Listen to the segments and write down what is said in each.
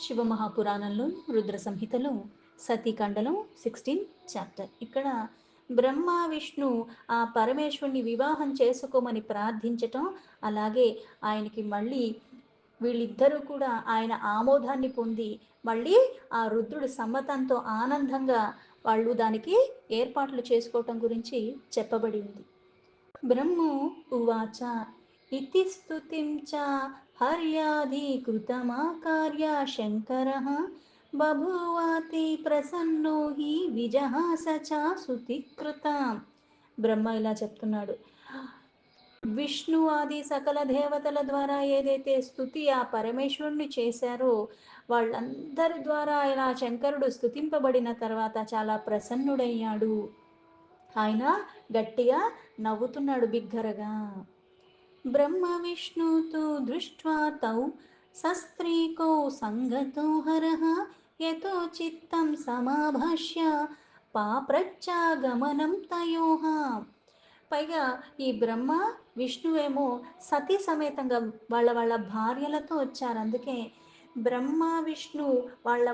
శివమహాపురాణంలో రుద్ర సంహితలో సతీఖండలం 16 చాప్టర్. ఇక్కడ బ్రహ్మ విష్ణు ఆ పరమేశ్వరుని వివాహం చేసుకోమని ప్రార్థించటం, అలాగే ఆయనకి మళ్ళీ వీళ్ళిద్దరూ కూడా ఆయన ఆమోదాన్ని పొంది మళ్ళీ ఆ రుద్రుడి సమ్మతంతో ఆనందంగా వాళ్ళు దానికి ఏర్పాట్లు చేసుకోవటం గురించి చెప్పబడి ఉంది. బ్రహ్మో ఉవాచ ఇతి స్తుతిం చ హర్యాధికృతమాకార్య శంకరః బభూవాతి ప్రసన్నో హి విజహాస చ సుతికృతాం. బ్రహ్మ ఇలా చెప్తున్నాడు. విష్ణు ఆది సకల దేవతల ద్వారా ఏదైతే స్తుతి ఆ పరమేశ్వరుణ్ణి చేశారో వాళ్ళందరి ద్వారా ఆయన శంకరుడు స్తుతింపబడిన తర్వాత చాలా ప్రసన్నుడయ్యాడు. ఆయన గట్టిగా నవ్వుతున్నాడు బిగ్గరగా. బ్రహ్మ విష్ణుతో దృష్ట్వా తౌ సస్త్రీకో సంగతో హరః యతో చిత్తం సమాభాష్య పాప్రచ్చాగమనం తయోః. పైగా ఈ బ్రహ్మ విష్ణువేమో సతీ సమేతంగా వాళ్ళ వాళ్ళ భార్యలతో వచ్చారు. అందుకే బ్రహ్మ విష్ణు వాళ్ళ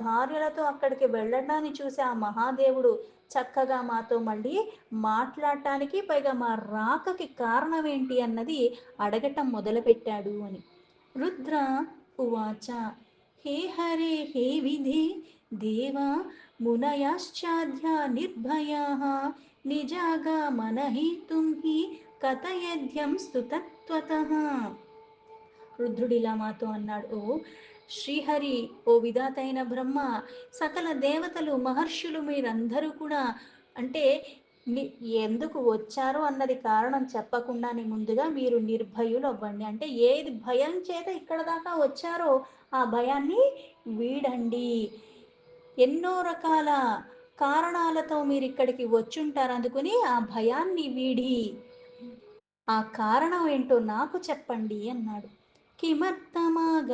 భార్యలతో అక్కడికి వెళ్ళడాన్ని చూసి ఆ మహాదేవుడు చక్కగా మాతో మళ్ళీ మాట్లాడటానికి, పైగా మా రాకకి కారణం ఏంటి అన్నది అడగటం మొదలుపెట్టాడు అని. రుద్ర ఉవాచ హే హరే హే విధి దేవా మునయశ్చాధ్య నిర్భయాః నిజాగా మనహితుం హి కథయధ్యం స్తుతత్వతః. రుద్రుడిలా మాతో అన్నాడు. ఓ శ్రీహరి, ఓ విధాతైన బ్రహ్మ, సకల దేవతలు మహర్షులు మీరందరూ కూడా అంటే ఎందుకు వచ్చారు అన్నది కారణం చెప్పకుండానే ముందుగా మీరు నిర్భయులు అవ్వండి. అంటే ఏది భయం చేత ఇక్కడ దాకా వచ్చారో ఆ భయాన్ని వీడండి. ఎన్నో రకాల కారణాలతో మీరు ఇక్కడికి వచ్చుంటారు, అందుకుని ఆ భయాన్ని వీడి ఆ కారణం ఏంటో నాకు చెప్పండి అన్నాడు. కిమర్థమాగతాయూయం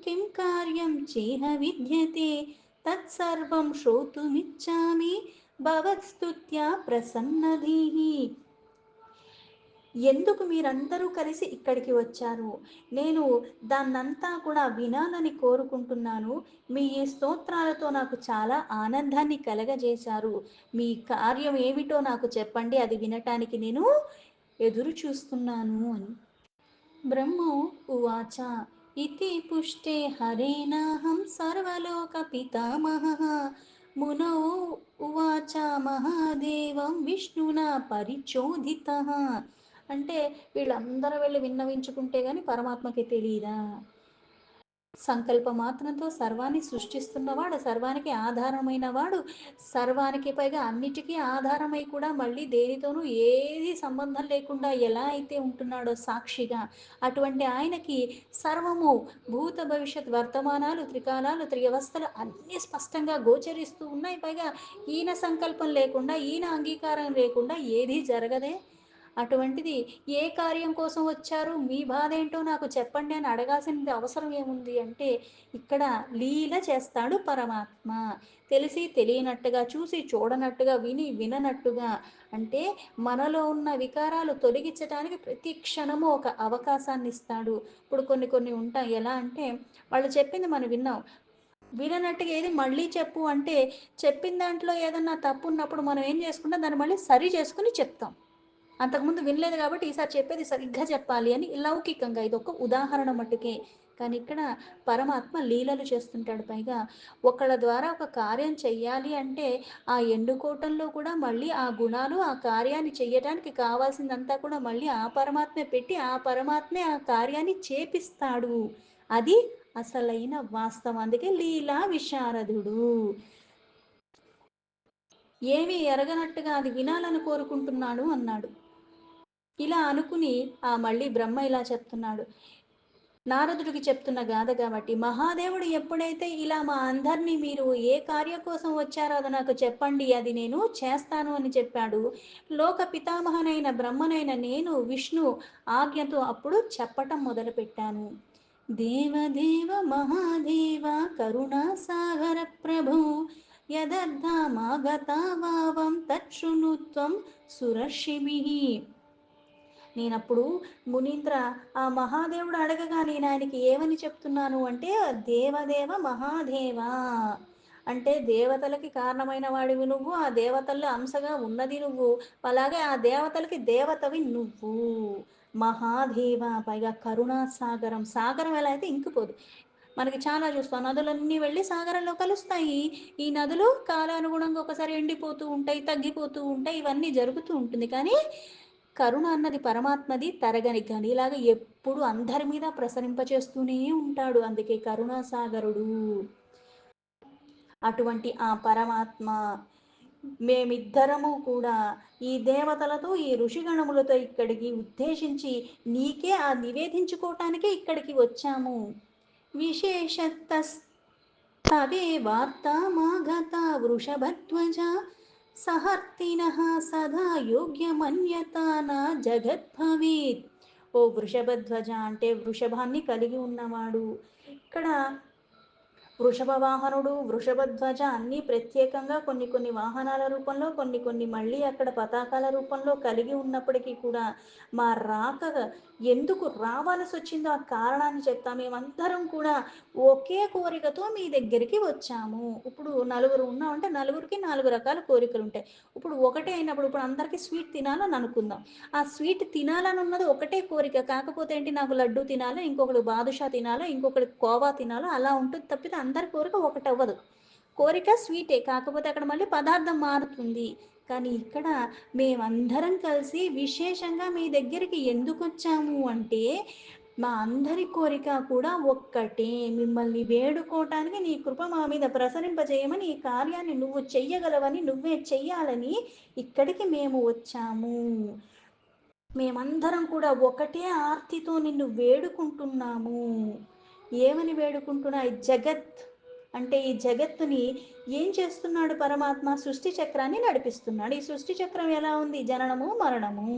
కిం కార్యం చేహ విద్యతే తత్సర్వం శ్రోతుమిచ్చామి భవత్స్తుత్యా ప్రసన్నధీః. ఎందుకు మీరందరూ కలిసి ఇక్కడికి వచ్చారు, నేను దాన్నంతా కూడా వినాలని కోరుకుంటున్నాను. మీ ఈ స్తోత్రాలతో నాకు చాలా ఆనందాన్ని కలగజేశారు. మీ కార్యం ఏమిటో నాకు చెప్పండి, అది వినటానికి నేను ఎదురు చూస్తున్నాను అని. బ్రహ్మో ఉవాచ ఇతి పుష్టే హరేనాహం సర్వలోక పితామహః మునో ఉవాచ మహాదేవం విష్ణునా పరిచోదితః. అంటే వీళ్ళందరూ వెళ్ళి విన్నవించుకుంటే గాని పరమాత్మకి తెలియదా? సంకల్ప మాత్రంతో సర్వాన్ని సృష్టిస్తున్నవాడు, సర్వానికి ఆధారమైన వాడు, సర్వానికి పైగా అన్నిటికీ ఆధారమై కూడా మళ్ళీ దేనితోనూ ఏది సంబంధం లేకుండా ఎలా అయితే ఉంటున్నాడో సాక్షిగా, అటువంటి ఆయనకి సర్వము భూత భవిష్యత్ వర్తమానాలు త్రికాలాలు త్రియవస్థలు అన్నీ స్పష్టంగా గోచరిస్తూ ఉన్నాయి. పైగా ఈయన సంకల్పం లేకుండా, ఈయన అంగీకారం లేకుండా ఏదీ జరగదే. అటువంటిది ఏ కార్యం కోసం వచ్చారు, మీ బాధ ఏంటో నాకు చెప్పండి అని అడగాల్సిన అవసరం ఏముంది అంటే, ఇక్కడ లీల చేస్తాడు పరమాత్మ. తెలిసి తెలియనట్టుగా, చూసి చూడనట్టుగా, విని విననట్టుగా, అంటే మనలో ఉన్న వికారాలు తొలగించడానికి ప్రతి క్షణము ఒక అవకాశాన్ని ఇస్తాడు. ఇప్పుడు కొన్ని కొన్ని ఉంటాయి. ఎలా అంటే వాళ్ళు చెప్పింది మనం విన్నాం, విననట్టుగా ఏది మళ్ళీ చెప్పు అంటే, చెప్పిన దాంట్లో ఏదన్నా తప్పు ఉన్నప్పుడు మనం ఏం చేసుకుంటాం, దాన్ని మళ్ళీ సరి చేసుకుని చెప్తాం. అంతకుముందు వినలేదు కాబట్టి ఈసారి చెప్పేది సరిగ్గా చెప్పాలి అని లౌకికంగా ఇదొక ఉదాహరణ మట్టుకే. కానీ ఇక్కడ పరమాత్మ లీలలు చేస్తుంటాడు. పైగా ఒకళ్ళ ద్వారా ఒక కార్యం చెయ్యాలి అంటే ఆ ఎండుకోవటంలో కూడా మళ్ళీ ఆ గుణాలు ఆ కార్యాన్ని చెయ్యటానికి కావాల్సిందంతా కూడా మళ్ళీ ఆ పరమాత్మే పెట్టి ఆ పరమాత్మే ఆ కార్యాన్ని చేపిస్తాడు. అది అసలైన వాస్తవం. అందుకే లీలా విశారదుడు. ఏమీ ఎరగనట్టుగా అది వినాలని కోరుకుంటున్నాడు అన్నాడు. ఇలా అనుకుని మళ్ళీ బ్రహ్మ ఇలా చెప్తున్నాడు. నారదుడికి చెప్తున్న గాథ కాబట్టి, మహాదేవుడు ఎప్పుడైతే ఇలా మా అందరినీ మీరు ఏ కార్యం కోసం వచ్చారో అది నాకు చెప్పండి, అది నేను చేస్తాను అని చెప్పాడు. లోక పితామహనైన బ్రహ్మనైన నేను విష్ణు ఆజ్ఞతో అప్పుడు చెప్పటం మొదలుపెట్టాను. దేవదేవ మహాదేవ కరుణా సాగర ప్రభు యదర్థమాగతా వావం తచ్చునుత్వం సురర్షిభిః. నేనప్పుడు మునీంద్ర ఆ మహాదేవుడు అడగగా నేను ఆయనకి ఏమని చెప్తున్నాను అంటే, దేవదేవ మహాదేవా అంటే దేవతలకి కారణమైన వాడివి నువ్వు, ఆ దేవతల్లో అంశగా ఉన్నది నువ్వు, అలాగే ఆ దేవతలకి దేవతవి నువ్వు. మహాదేవ, పైగా కరుణా సాగరం. సాగరం ఎలా అయితే ఇంకిపోదు. మనకి చాలా చూస్తాం, నదులన్నీ వెళ్ళి సాగరంలో కలుస్తాయి. ఈ నదులు కాలానుగుణంగా ఒకసారి ఎండిపోతూ ఉంటాయి, తగ్గిపోతూ ఉంటాయి, ఇవన్నీ జరుగుతూ ఉంటుంది. కానీ కరుణ అన్నది పరమాత్మది తరగని గనిలాగా ఎప్పుడు అందరి మీద ప్రసరింపచేస్తూనే ఉంటాడు. అందుకే కరుణాసాగరుడు. అటువంటి ఆ పరమాత్మ మేమిద్దరము కూడా ఈ దేవతలతో ఈ ఋషిగణములతో ఇక్కడికి ఉద్దేశించి నీకే ఆ నివేదించుకోవటానికే ఇక్కడికి వచ్చాము. విశేషతస్తవే వార్తామాగత వృషభధ్వజ సహర్తినః సదా యోగ్యమన్యతా నా జగద్భవేత్. ఓ వృషభధ్వజ అంటే వృషభాన్ని కలిగి ఉన్నవాడు. ఇక్కడ వృషభ వాహనుడు, వృషభధ్వజ అన్నీ ప్రత్యేకంగా కొన్ని కొన్ని వాహనాల రూపంలో, కొన్ని కొన్ని మళ్ళీ అక్కడ పతాకాల రూపంలో కలిగి ఉన్నప్పటికీ కూడా మా రాక ఎందుకు రావాల్సి వచ్చిందో ఆ కారణాన్ని చెప్తా. మేమందరం కూడా ఒకే కోరికతో మీ దగ్గరికి వచ్చాము. ఇప్పుడు నలుగురు ఉన్నామంటే నలుగురికి నాలుగు రకాల కోరికలు ఉంటాయి. ఇప్పుడు ఒకటే అయినప్పుడు ఇప్పుడు అందరికీ స్వీట్ తినాలని అనుకుందాం. ఆ స్వీట్ తినాలని ఉన్నది ఒకటే కోరిక. కాకపోతే ఏంటి, నాకు లడ్డు తినాలో, ఇంకొకడు బాదుషా తినాలో, ఇంకొకటి కోవా తినాలో అలా ఉంటుంది తప్పితే అందరి కోరిక ఒకటి అవ్వదు. కోరిక స్వీటే, కాకపోతే అక్కడ మళ్ళీ పదార్థం మారుతుంది. కానీ ఇక్కడ మేమందరం కలిసి విశేషంగా మీ దగ్గరికి ఎందుకు వచ్చాము అంటే, మా అందరి కోరిక కూడా ఒక్కటే, మిమ్మల్ని వేడుకోవటానికి నీ కృప మా మీద ప్రసరింపజేయమని, ఈ కార్యాన్ని నువ్వు చెయ్యగలవని, నువ్వే చెయ్యాలని ఇక్కడికి మేము వచ్చాము. మేమందరం కూడా ఒకటే ఆర్తితో నిన్ను వేడుకుంటున్నాము. ఏమని వేడుకుంటున్నా, ఈ జగత్ అంటే ఈ జగత్తుని ఏం చేస్తున్నాడు పరమాత్మ? సృష్టి చక్రాన్ని నడిపిస్తున్నాడు. ఈ సృష్టి చక్రం ఎలా ఉంది? జననము మరణము.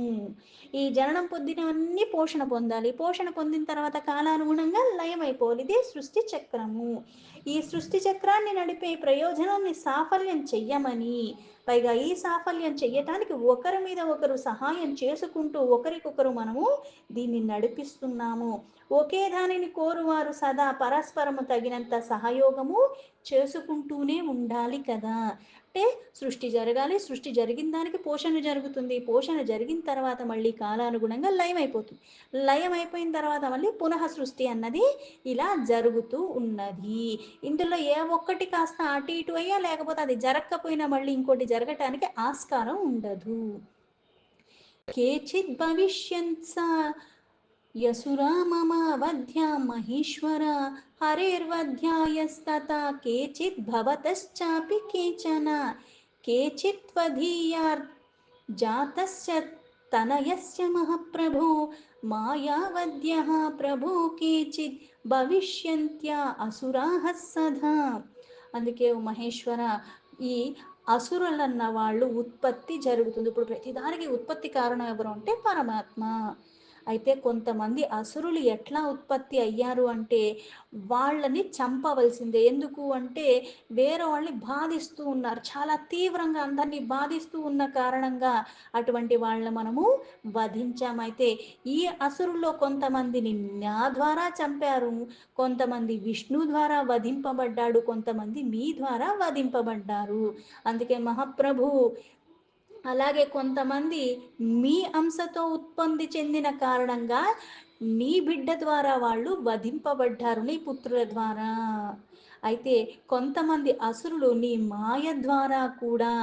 ఈ జననం పొందినవన్నీ పోషణ పొందాలి, పోషణ పొందిన తర్వాత కాలానుగుణంగా లయం అయిపోవాలి. ఇదే సృష్టి చక్రము. ఈ సృష్టి చక్రాన్ని నడిపే ప్రయోజనాన్ని సాఫల్యం చెయ్యమని, పైగా ఈ సాఫల్యం చెయ్యటానికి ఒకరి మీద ఒకరు సహాయం చేసుకుంటూ ఒకరికొకరు మనము దీన్ని నడిపిస్తున్నాము. ఒకే దానిని కోరువారు సదా పరస్పరము తగినంత సహయోగము చేసుకుంటూనే ఉండాలి కదా. అంటే సృష్టి జరగాలి, సృష్టి జరిగిన దానికి పోషణ జరుగుతుంది, పోషణ జరిగిన తర్వాత మళ్ళీ కాలానుగుణంగా లయం అయిపోతుంది, లయం అయిపోయిన తర్వాత మళ్ళీ పునః సృష్టి అన్నది ఇలా జరుగుతూ ఉన్నది. ఇందులో ఏ ఒక్కటి కాస్త అటు ఇటు అయ్యా, లేకపోతే అది జరగకపోయినా మళ్ళీ ఇంకోటి జరగటానికి ఆస్కారం ఉండదు. కేచిత్ భవిష్యంత్స యసురా మమావధ్యా మహేశ్వర హరేర్వధ్యాయస్తథా కేచిత్ భవతశ్చాపి కేచన కేచిత్ త్వదీయార్ జాతస్య తనయస్య మహాప్రభో మాయావద్యః ప్రభో కేచిత్ భవిష్యంత్యా అసురాః సదా. అందుకే ఓ మహేశ్వర, ఈ అసురులన్న వాళ్ళు ఉత్పత్తి జరుగుతుంది. ఇప్పుడు ప్రతిదానికి ఉత్పత్తి కారణం ఎవరు అంటే పరమాత్మ. అయితే కొంతమంది అసురులు ఎట్లా ఉత్పత్తి అయ్యారు అంటే, వాళ్ళని చంపవలసిందే. ఎందుకు అంటే వేరే వాళ్ళని బాధిస్తూ ఉన్నారు, చాలా తీవ్రంగా అందరినీ బాధిస్తూ ఉన్న కారణంగా అటువంటి వాళ్ళని మనము వధించామైతే ఈ అసురుల్లో కొంతమందిని నా ద్వారా చంపారు, కొంతమంది విష్ణు ద్వారా వధింపబడ్డాడు, కొంతమంది మీ ద్వారా వధింపబడ్డారు. అందుకే మహాప్రభు అలాగే కొంతమంది మీ అంశతో ఉత్పత్తి చెందిన కారణంగా నీ బిడ్డ ద్వారా వాళ్ళు వధింపబడ్డారు, నీ పుత్రుల ద్వారా. అయితే కొంతమంది అసురులు నీ మాయ ద్వారా కూడా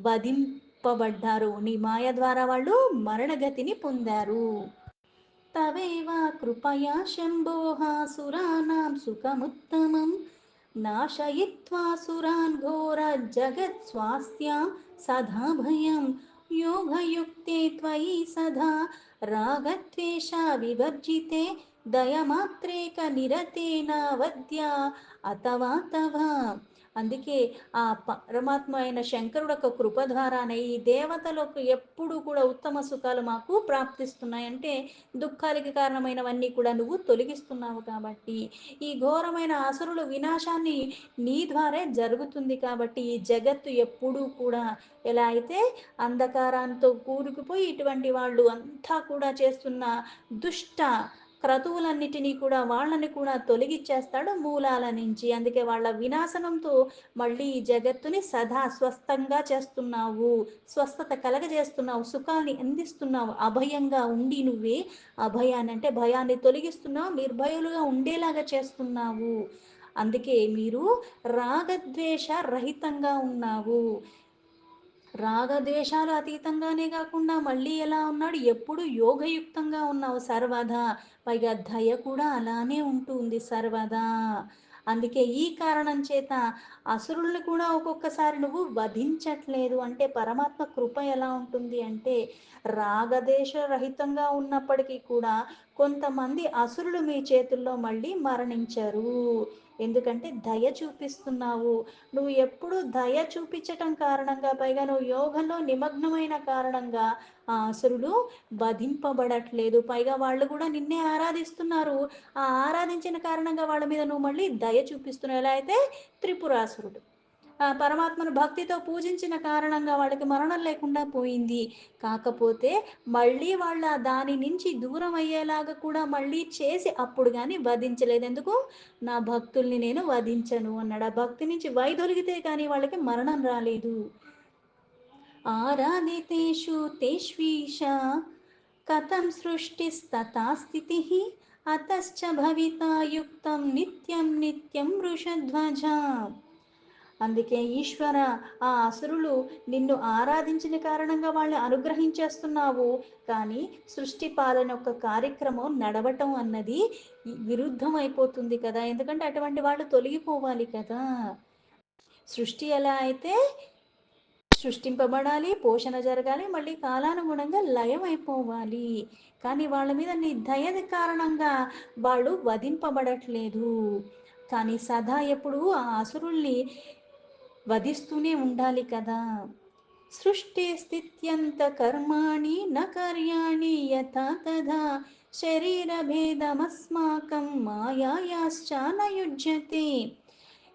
వధింపబడ్డారు, నీ మాయ ద్వారా వాళ్ళు మరణగతిని పొందారు. తవేవ కృపయా శంభోః సురాణాం సుఖముత్తమం నాశయిత్వా సురాన్ ఘోర జగత్స్వాస్త్యాం సదా భయం యోగయుక్తే త్వయి సదా రాగద్వేష వివర్జితే దయమాత్రేక నిరతేన వద్య అథవా తవ. అందుకే ఆ పరమాత్మ అయిన శంకరుడు యొక్క కృప ద్వారానే ఈ దేవతలకు ఎప్పుడు కూడా ఉత్తమ సుఖాలు మాకు ప్రాప్తిస్తున్నాయి. అంటే దుఃఖాలకి కారణమైనవన్నీ కూడా నువ్వు తొలగిస్తున్నావు కాబట్టి, ఈ ఘోరమైన అసురుల వినాశాన్ని నీ ద్వారే జరుగుతుంది కాబట్టి, ఈ జగత్తు ఎప్పుడూ కూడా ఎలా అయితే అంధకారంతో కూరుకుపోయి ఇటువంటి వాళ్ళు అంతా కూడా చేస్తున్న దుష్ట క్రతువులన్నిటినీ కూడా వాళ్ళని కూడా తొలగిచ్చేస్తాడు మూలాల నుంచి. అందుకే వాళ్ళ వినాశనంతో మళ్ళీ ఈ జగత్తుని సదా స్వస్థంగా చేస్తున్నావు, స్వస్థత కలగజేస్తున్నావు, సుఖాన్ని అందిస్తున్నావు. అభయంగా ఉండి నువ్వే అభయాన్ని అంటే భయాన్ని తొలగిస్తున్నావు, నిర్భయులుగా ఉండేలాగా చేస్తున్నావు. అందుకే మీరు రాగద్వేష రహితంగా ఉన్నావు. రాగద్వేషాలు అతీతంగానే కాకుండా మళ్ళీ ఎలా ఉన్నాడు, ఎప్పుడు యోగయుక్తంగా ఉన్నావు సర్వదా. పైగా దయ కూడా అలానే ఉంటుంది సర్వదా. అందుకే ఈ కారణం చేత అసురుల్ని కూడా ఒక్కొక్కసారి నువ్వు వధించట్లేదు. అంటే పరమాత్మ కృప ఎలా ఉంటుంది అంటే, రాగదేశ రహితంగా ఉన్నప్పటికీ కూడా కొంతమంది అసురులు మీ చేతుల్లో మళ్ళీ మరణించరు. ఎందుకంటే దయ చూపిస్తున్నావు. నువ్వు ఎప్పుడు దయ చూపించటం కారణంగా, పైగా నువ్వు యోగంలో నిమగ్నమైన కారణంగా ఆ అసురులు వధింపబడట్లేదు. పైగా వాళ్ళు కూడా నిన్నే ఆరాధిస్తున్నారు. ఆ ఆరాధించిన కారణంగా వాళ్ళ మీద నువ్వు మళ్ళీ దయ చూపిస్తున్నావు. ఎలా అయితే త్రిపురాసురుడు పరమాత్మను భక్తితో పూజించిన కారణంగా వాళ్ళకి మరణం లేకుండా పోయింది. కాకపోతే మళ్ళీ వాళ్ళ దాని నుంచి దూరం అయ్యేలాగా కూడా మళ్ళీ చేసి అప్పుడు కానీ వధించలేదు. ఎందుకు? నా భక్తుల్ని నేను వధించను అన్నాడు. ఆ భక్తి నుంచి వైదొలిగితే కానీ వాళ్ళకి మరణం రాలేదు. ఆరాధితేషు తేష్వీష కథం సృష్టిస్తథా స్థితిః అతశ్చ భవితా యుక్తం నిత్యం నిత్యం వృషధ్వజ. అందుకే ఈశ్వర, ఆ అసురులు నిన్ను ఆరాధించిన కారణంగా వాళ్ళని అనుగ్రహించేస్తున్నావు. కానీ సృష్టి పాలన యొక్క కార్యక్రమం నడవటం అన్నది విరుద్ధం అయిపోతుంది కదా. ఎందుకంటే అటువంటి వాళ్ళు తొలగిపోవాలి కదా. సృష్టి ఎలా అయితే సృష్టింపబడాలి, పోషణ జరగాలి, మళ్ళీ కాలానుగుణంగా లయం అయిపోవాలి. కానీ వాళ్ళ మీద నీ దయ కారణంగా వాళ్ళు వధింపబడట్లేదు. కానీ సదా ఎప్పుడు ఆ అసురుల్ని వధిస్తూనే ఉండాలి కదా. సృష్టి స్థిత్యంత కర్మాణి న కార్యాణి యథా తథా శరీరభేదమస్మాకం మాయాయాశ్చ న యుజ్యతే.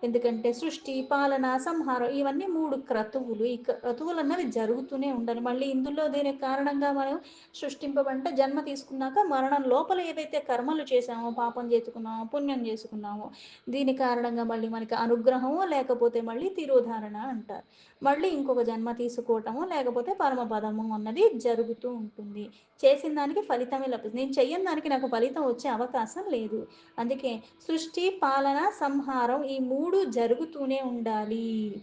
ఎందుకంటే సృష్టి, పాలన, సంహారం ఇవన్నీ మూడు క్రతువులు. ఈ క్రతువులు అన్నవి జరుగుతూనే ఉండాలి. మళ్ళీ ఇందులో దీనికి కారణంగా మనం సృష్టింపబడితే జన్మ తీసుకున్నాక మరణం లోపల ఏవైతే కర్మలు చేసామో, పాపం చేసుకున్నామో, పుణ్యం చేసుకున్నామో, దీని కారణంగా మళ్ళీ మనకి అనుగ్రహమో లేకపోతే మళ్ళీ తిరోధారణ అంటారు. మళ్ళీ ఇంకొక జన్మ తీసుకోవటము లేకపోతే పరమపదము అన్నది జరుగుతూ ఉంటుంది. చేసిన దానికి ఫలితమే లభిస్తుంది. నేను చెయ్యని దానికి నాకు ఫలితం వచ్చే అవకాశం లేదు. అందుకే సృష్టి, పాలన, సంహారం ఈ మూడు జరుగుతూనే ఉండాలి.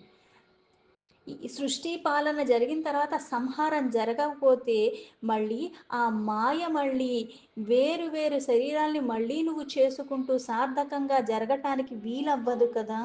ఈ సృష్టి పాలన జరిగిన తర్వాత సంహారం జరగకపోతే మళ్ళీ ఆ మాయ మళ్ళీ వేరు వేరు శరీరాల్ని మళ్ళీ నువ్వు చేసుకుంటూ సార్థకంగా జరగటానికి వీలవ్వదు కదా.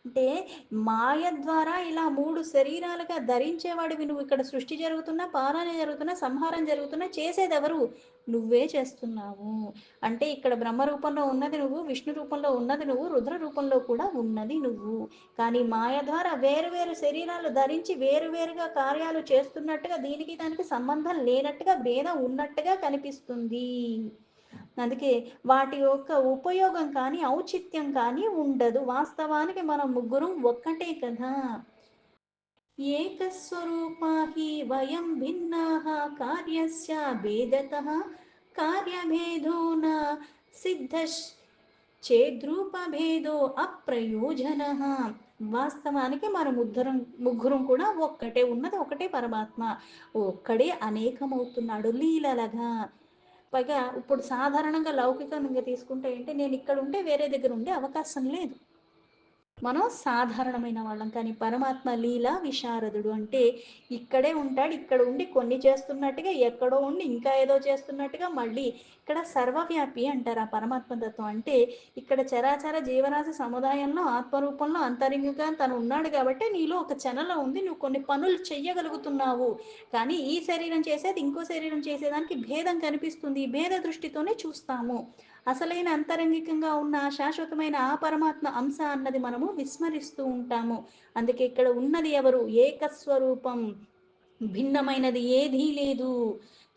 అంటే మాయ ద్వారా ఇలా మూడు శరీరాలుగా ధరించేవాడివి నువ్వు. ఇక్కడ సృష్టి జరుగుతున్నా, పాలన జరుగుతున్నా, సంహారం జరుగుతున్నా చేసేది ఎవరు? నువ్వే చేస్తున్నావు. అంటే ఇక్కడ బ్రహ్మ రూపంలో ఉన్నది నువ్వు, విష్ణు రూపంలో ఉన్నది నువ్వు, రుద్ర రూపంలో కూడా ఉన్నది నువ్వు. కానీ మాయ ద్వారా వేరు వేరు శరీరాలు ధరించి వేరువేరుగా కార్యాలు చేస్తున్నట్టుగా, దీనికి దానికి సంబంధం లేనట్టుగా, భేదం ఉన్నట్టుగా కనిపిస్తుంది. అందుకే వాటి యొక్క ఉపయోగం కానీ ఔచిత్యం కానీ ఉండదు. వాస్తవానికి మనం ముగ్గురం ఒక్కటే కదా. ఏకస్వరూపా హి వయం భిన్నాః కార్యస్య భేదతః కార్యభేదో న సిద్ధశ్ చేద్రూపభేదో అప్రయోజన. వాస్తవానికి మనం ముగ్గురం కూడా ఒక్కటే, ఉన్నది ఒకటే పరమాత్మ. ఒక్కడే అనేకమవుతున్నాడు లీలలగా. పైగా ఇప్పుడు సాధారణంగా లౌకికంగా తీసుకుంటే ఏంటి, నేను ఇక్కడ ఉంటే వేరే దగ్గర ఉండే అవకాశం లేదు. మనం సాధారణమైన వాళ్ళం. కానీ పరమాత్మ లీలా విశారదుడు. అంటే ఇక్కడే ఉంటాడు, ఇక్కడ ఉండి కొన్ని చేస్తున్నట్టుగా, ఎక్కడో ఉండి ఇంకా ఏదో చేస్తున్నట్టుగా, మళ్ళీ ఇక్కడ సర్వవ్యాపి అంటారు ఆ పరమాత్మ తత్వం. అంటే ఇక్కడ చరాచర జీవరాశి సముదాయంలో ఆత్మరూపంలో అంతరింగంగా తను ఉన్నాడు కాబట్టి నీలో ఒక చలనం ఉంది, నువ్వు కొన్ని పనులు చెయ్యగలుగుతున్నావు. కానీ ఈ శరీరం చేసేది ఇంకో శరీరం చేసేదానికి భేదం కనిపిస్తుంది. ఈ భేద దృష్టితోనే చూస్తాము. అసలైన అంతరంగికంగా ఉన్న శాశ్వతమైన ఆ పరమాత్మ అంశ అన్నది మనము విస్మరిస్తూ ఉంటాము. అందుకే ఇక్కడ ఉన్నది ఎవరు? ఏకస్వరూపం. భిన్నమైనది ఏదీ లేదు.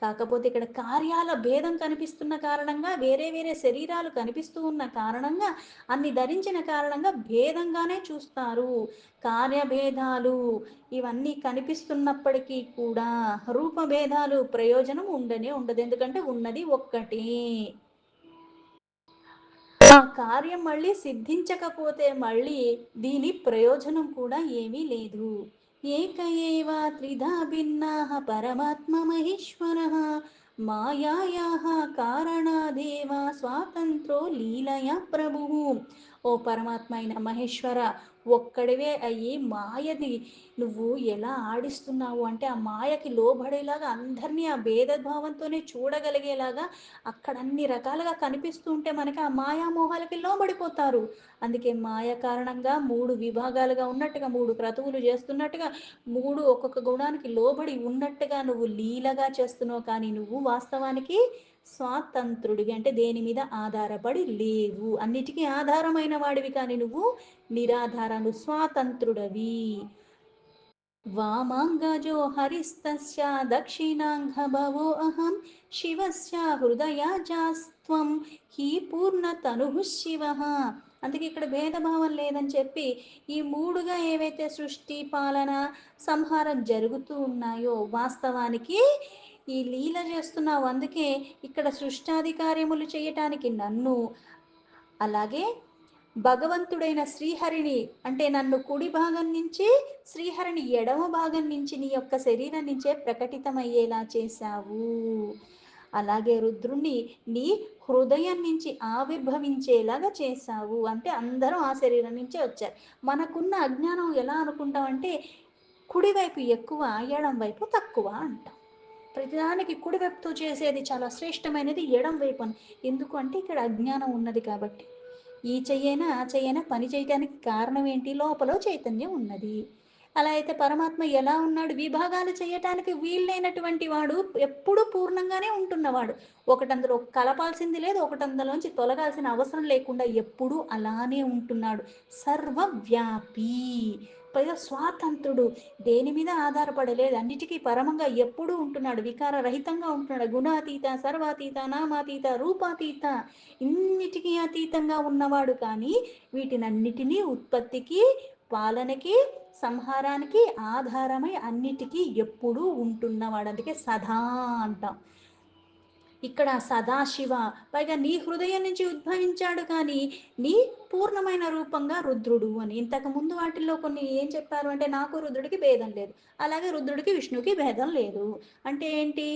కాకపోతే ఇక్కడ కార్యాల భేదం కనిపిస్తున్న కారణంగా, వేరే వేరే శరీరాలు కనిపిస్తూ ఉన్న కారణంగా, అన్ని ధరించిన కారణంగా భేదంగానే చూస్తారు. కార్యభేదాలు ఇవన్నీ కనిపిస్తున్నప్పటికీ కూడా రూపభేదాలు ప్రయోజనం ఉండనే ఉండదు. ఎందుకంటే ఉన్నది ఒక్కటే. ఆ కార్యం మళ్ళీ సిద్ధించకపోతే మళ్ళీ దీని ప్రయోజనం కూడా ఏమీ లేదు. ఏక ఏవ త్రిధా భిన్నాః పరమాత్మ మహేశ్వరః మాయాయాః కారణాదేవ స్వాతంత్రో లీలయా ప్రభుః. ఓ పరమాత్మ అయిన మహేశ్వర, ఒక్కడివే అయ్యి మాయని నువ్వు ఎలా ఆడిస్తున్నావు అంటే ఆ మాయకి లోబడేలాగా అందరినీ ఆ భేదభావంతోనే చూడగలిగేలాగా అక్కడ అన్ని రకాలుగా కనిపిస్తూ ఉంటే మనకి ఆ మాయామోహాలకి లోబడిపోతారు. అందుకే మాయ కారణంగా 3 విభాగాలుగా ఉన్నట్టుగా, 3 క్రతువులు చేస్తున్నట్టుగా, 3 ఒక్కొక్క గుణానికి లోబడి ఉన్నట్టుగా నువ్వు లీలగా చేస్తున్నావు. కానీ నువ్వు వాస్తవానికి స్వాతంత్రుడివి. అంటే దేని మీద ఆధారపడి లేవు. అన్నిటికీ ఆధారమైన వాడివి, కానీ నువ్వు నిరాధారను స్వాతంత్రుడవి. वामाङ्गजो हरिस्तस्य दक्षिणाङ्गभवो अहं శివస్య హృదయాజాస్త్వం హి పూర్ణతనుః శివః. అందుకే ఇక్కడ భేదభావం లేదని చెప్పి ఈ మూడుగా ఏవైతే సృష్టి, పాలన, సంహారం జరుగుతూ ఉన్నాయో వాస్తవానికి ఈ లీల చేస్తున్నావు. అందుకే ఇక్కడ సృష్టాది కార్యములు చేయటానికి నన్ను, అలాగే భగవంతుడైన శ్రీహరిని అంటే నన్ను కుడి భాగం నుంచి, శ్రీహరిని ఎడమ భాగం నుంచి నీ యొక్క శరీరం నుంచే ప్రకటితమయ్యేలా చేశావు. అలాగే రుద్రుణ్ణి నీ హృదయం నుంచి ఆవిర్భవించేలాగా చేశావు. అంటే అందరూ ఆ శరీరం నుంచే వచ్చారు. మనకున్న అజ్ఞానం ఎలా అనుకుంటామంటే కుడివైపు ఎక్కువ, ఎడం వైపు తక్కువ అంటాం. ప్రతిదానికి కుడివైపుతో చేసేది చాలా శ్రేష్టమైనది ఎడం వైపు అని. ఎందుకు అంటే ఇక్కడ అజ్ఞానం ఉన్నది కాబట్టి. ఈ చెయ్యైనా ఆ చెయ్యైనా పని చేయటానికి కారణం ఏంటి? లోపల చైతన్యం ఉన్నది. అలా అయితే పరమాత్మ ఎలా ఉన్నాడు? విభాగాలు చేయటానికి వీల్లేనటువంటి వాడు, ఎప్పుడూ పూర్ణంగానే ఉంటున్నవాడు. ఒకటందులో కలపాల్సింది లేదు, ఒకటందులోంచి తొలగాల్సిన అవసరం లేకుండా ఎప్పుడూ అలానే ఉంటున్నాడు. సర్వవ్యాపి, పైగా స్వాతంత్రుడు, దేని మీద ఆధారపడలేదు, అన్నిటికీ పరమంగా ఎప్పుడూ ఉంటున్నాడు, వికార రహితంగా ఉంటున్నాడు. గుణాతీత, సర్వాతీత, నామాతీత, రూపాతీత, ఇన్నిటికీ అతీతంగా ఉన్నవాడు. కానీ వీటినన్నిటినీ ఉత్పత్తికి, పాలనకి, సంహారానికి ఆధారమై అన్నిటికీ ఎప్పుడూ ఉంటున్నవాడు. అందుకే సదా అంటాం. ఇక్కడ సదాశివ, పైగా నీ హృదయం నుంచి ఉద్భవించాడు, కానీ నీ పూర్ణమైన రూపంగా రుద్రుడు అని. ఇంతకు ముందు వాటిల్లో కొన్ని ఏం చెప్పారు అంటే నాకు రుద్రుడికి భేదం లేదు, అలాగే రుద్రుడికి విష్ణుకి భేదం లేదు. అంటే ఏంటి?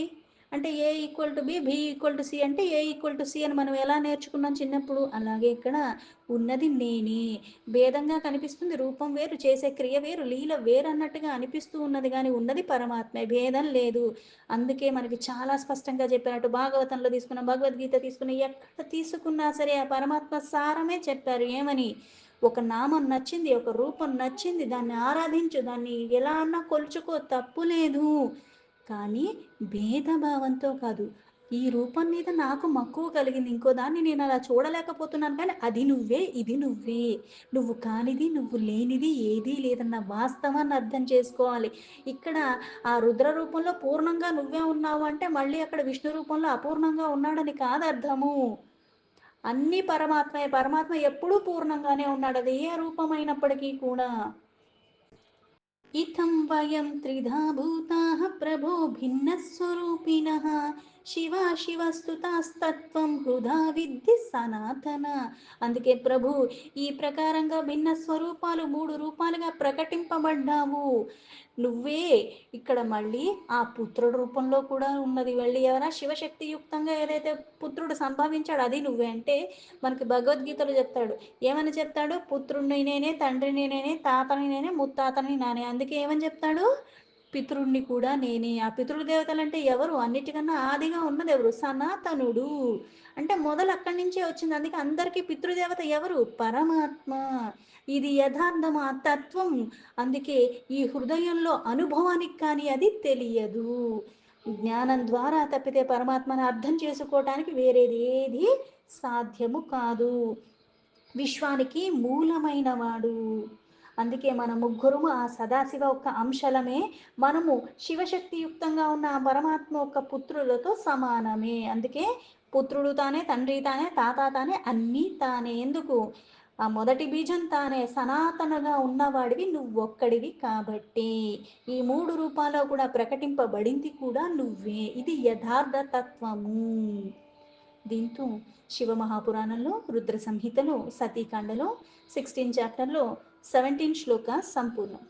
అంటే A equal to B, B equal to C అంటే ఏ ఈక్వల్ టు సి అని మనం ఎలా నేర్చుకున్నాం చిన్నప్పుడు. అలాగే ఇక్కడ ఉన్నది నేనే. భేదంగా కనిపిస్తుంది, రూపం వేరు, చేసే క్రియ వేరు, లీల వేరు అన్నట్టుగా అనిపిస్తూ ఉన్నది, కానీ ఉన్నది పరమాత్మే, భేదం లేదు. అందుకే మనకి చాలా స్పష్టంగా చెప్పినట్టు భాగవతంలో తీసుకున్న, భగవద్గీత తీసుకున్న, ఎక్కడ తీసుకున్నా సరే ఆ పరమాత్మ సారమే చెప్పారు. ఏమని? ఒక నామం నచ్చింది, ఒక రూపం నచ్చింది, దాన్ని ఆరాధించు, దాన్ని ఎలా అన్నా కొలుచుకో, తప్పు లేదు. కానీ భేదభావంతో కాదు. ఈ రూపం మీద నాకు మక్కువ కలిగింది, ఇంకో దాన్ని నేను అలా చూడలేకపోతున్నాను, కానీ అది నువ్వే, ఇది నువ్వే, నువ్వు కానిది, నువ్వు లేనిది ఏదీ లేదన్న వాస్తవాన్ని అర్థం చేసుకోవాలి. ఇక్కడ ఆ రుద్ర రూపంలో పూర్ణంగా నువ్వే ఉన్నావు అంటే మళ్ళీ అక్కడ విష్ణు రూపంలో అపూర్ణంగా ఉన్నాడని కాదు అర్థము. అన్ని పరమాత్మే, పరమాత్మ ఎప్పుడూ పూర్ణంగానే ఉన్నాడు, అది ఏ రూపమైనప్పటికీ కూడా. ఇతం వయం త్రిధా భూతాః ప్రభో భిన్నస్వరూపిణః శివ శివస్తుతాస్తత్వం హృదా విద్ధి సనాతన. అందుకే ప్రభు, ఈ ప్రకారంగా భిన్న స్వరూపాలు, 3 రూపాలుగా ప్రకటింపబడ్డావు. నువ్వే ఇక్కడ మళ్ళీ ఆ పుత్రుడు రూపంలో కూడా ఉన్నది. వెళ్ళి ఎవరా శివశక్తి యుక్తంగా ఏదైతే పుత్రుడు సంభవించాడు అది నువ్వే. అంటే మనకి భగవద్గీతలో చెప్తాడు, ఏమని చెప్తాడు? పుత్రుణ్ణి నేనే, తండ్రిని నేనే, తాతని నేనే, ముత్తాతని నానే. అందుకే ఏమని చెప్తాడు? పితృణ్ణి కూడా నేనే. ఆ పితృదేవతలు అంటే ఎవరు? అన్నిటికన్నా ఆదిగా ఉన్నది ఎవరు? సనాతనుడు. అంటే మొదలు అక్కడి నుంచే వచ్చింది. అందుకే అందరికీ పితృదేవత ఎవరు? పరమాత్మ. ఇది యథార్థం, ఆ తత్వం. అందుకే ఈ హృదయంలో అనుభవానికి కానీ అది తెలియదు. జ్ఞానం ద్వారా తప్పితే పరమాత్మను అర్థం చేసుకోవటానికి వేరేది ఏది సాధ్యము కాదు. విశ్వానికి మూలమైన వాడు. అందుకే మన ముగ్గురము ఆ సదాశివ యొక్క అంశలమే. మనము శివశక్తియుక్తంగా ఉన్న ఆ పరమాత్మ యొక్క పుత్రులతో సమానమే. అందుకే పుత్రుడు తానే, తండ్రి తానే, తాత తానే, అన్నీ తానే. ఎందుకు? ఆ మొదటి బీజం తానే, సనాతనగా ఉన్నవాడివి నువ్వొక్కడివి కాబట్టి. ఈ 3 రూపాల్లో కూడా ప్రకటింపబడింది కూడా నువ్వే. ఇది యథార్థ తత్వము. దీంతో శివమహాపురాణంలో, రుద్ర సంహితలో, సతీకాండలో 16 చాప్టర్లో 17 శ్లోక సంపూర్ణం.